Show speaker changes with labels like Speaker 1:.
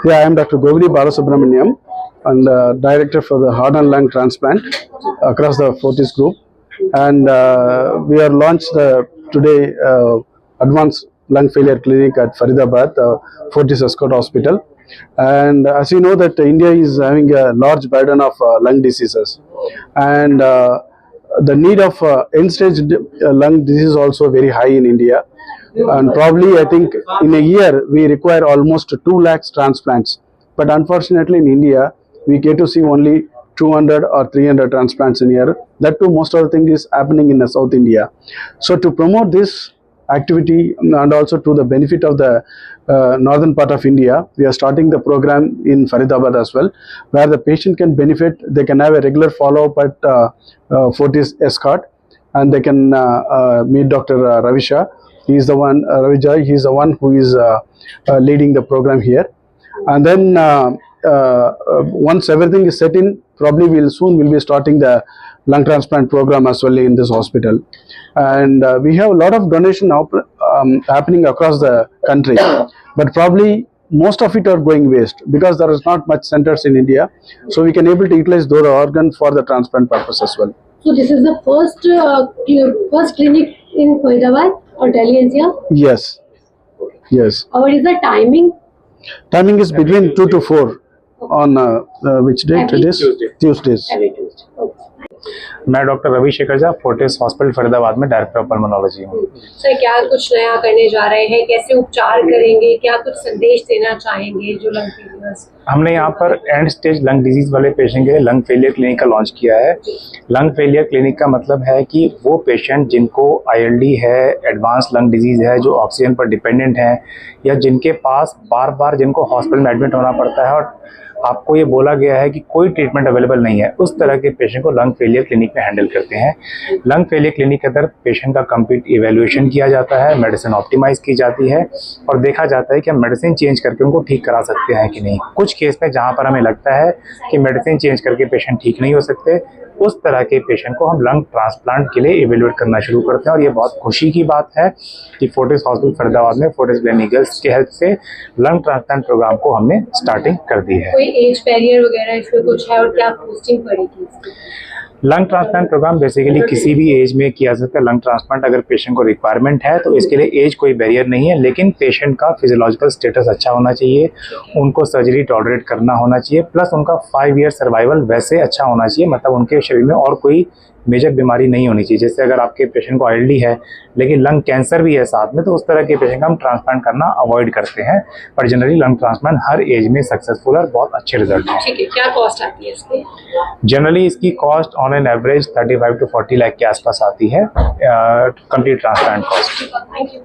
Speaker 1: Yeah, I am Dr. Govidi Balasubramaniam and director for the heart and lung transplant across the Fortis group. And we are launched today advanced lung failure clinic at Faridabad, Fortis Escort Hospital. And as you know that India is having a large burden of lung diseases, and the need of end-stage lung disease is also very high in India. And probably I think in a year we require almost 2 lakhs transplants, but unfortunately in India we get to see only 200 or 300 transplants in a year. That too, most of the thing is happening in the South India. So to promote this activity and also to the benefit of the northern part of India, we are starting the program in Faridabad as well, where the patient can benefit. They can have a regular follow-up at Fortis Escort, and they can meet Dr. Ravisha. He is the one, Ravijay, he is the one who is leading the program here. And then once everything is set in, probably we'll be starting the lung transplant program as well in this hospital. And we have a lot of donation happening across the country, but probably most of it are going waste because there is not much centers in India, so we can able to utilize those organs for the transplant purpose as well.
Speaker 2: So this is the first clinic in Faridabad or Delhi NCR?
Speaker 1: Yes. Yes.
Speaker 2: What is the timing?
Speaker 1: Timing is between 2 to 4 on which date it is? Tuesdays.
Speaker 2: Every Tuesday. Okay.
Speaker 3: मैं doctor Ravi Shekhar Jha Fortis hospital Faridabad में director of pulmonology हूँ।
Speaker 2: Sir, क्या कुछ नया करने जा रहे हैं? कैसे उपचार करेंगे? क्या कुछ संदेश देना चाहेंगे जो लंग फेलियर्स?
Speaker 3: हमने यहाँ पर एंड स्टेज लंग डिजीज वाले पेशेंट के लिए लंग फेलियर क्लिनिक का लॉन्च किया है। लंग फेलियर क्लिनिक का मतलब है कि वो पेशेंट जिनको ILD है, एडवांस लंग डिजीज है, जो ऑक्सीजन पर डिपेंडेंट हैं, या जिनके पास बार बार जिनको हॉस्पिटल में एडमिट होना पड़ता है और आपको ये बोला गया है कि कोई ट्रीटमेंट अवेलेबल नहीं है, उस तरह के पेशेंट को लंग फेलियर क्लिनिक में हैंडल करते हैं। लंग फेलियर क्लिनिक के अंदर पेशेंट का कंप्लीट इवैल्यूएशन किया जाता है, मेडिसिन ऑप्टिमाइज की जाती है और देखा जाता है कि हम मेडिसिन चेंज करके उनको ठीक करा सकते हैं कि नहीं। कुछ केस में जहाँ पर हमें लगता है कि मेडिसिन चेंज करके पेशेंट ठीक नहीं हो सकते, उस तरह के पेशेंट को हम लंग ट्रांसप्लांट के लिए इवेल्युएट करना शुरू करते हैं। और ये बहुत खुशी की बात है कि फोर्टिस हॉस्पिटल फरीदाबाद में फोर्टिस क्लिनिकल्स की हेल्प से लंग ट्रांसप्लांट प्रोग्राम को हमने स्टार्टिंग कर दी है।
Speaker 2: कोई एज बैरियर वगैरह इसमें कुछ है और क्या कॉस्टिंग पड़ेगी?
Speaker 3: लंग ट्रांसप्लांट प्रोग्राम बेसिकली किसी भी एज में किया जा सकता है। लंग ट्रांसप्लांट अगर पेशेंट को रिक्वायरमेंट है तो इसके लिए एज कोई बैरियर नहीं है, लेकिन पेशेंट का फिजियोलॉजिकल स्टेटस अच्छा होना चाहिए, उनको सर्जरी टॉलरेट करना होना चाहिए, प्लस उनका 5 ईयर सर्वाइवल वैसे अच्छा होना चाहिए, मतलब उनके शरीर में और कोई मेजर बीमारी नहीं होनी चाहिए। जैसे अगर आपके पेशेंट को ILD है लेकिन लंग कैंसर भी है साथ में, तो उस तरह के पेशेंट का हम ट्रांसप्लांट करना अवॉइड करते हैं। पर जनरली लंग ट्रांसप्लांट हर एज में सक्सेसफुल और बहुत अच्छे रिजल्ट हैं।
Speaker 2: ठीक है, क्या कॉस्ट आती है इसकी?
Speaker 3: जनरली इसकी cost on an average 35 to 40 lakh के आसपास आती है, complete transplant cost.
Speaker 2: Thank you.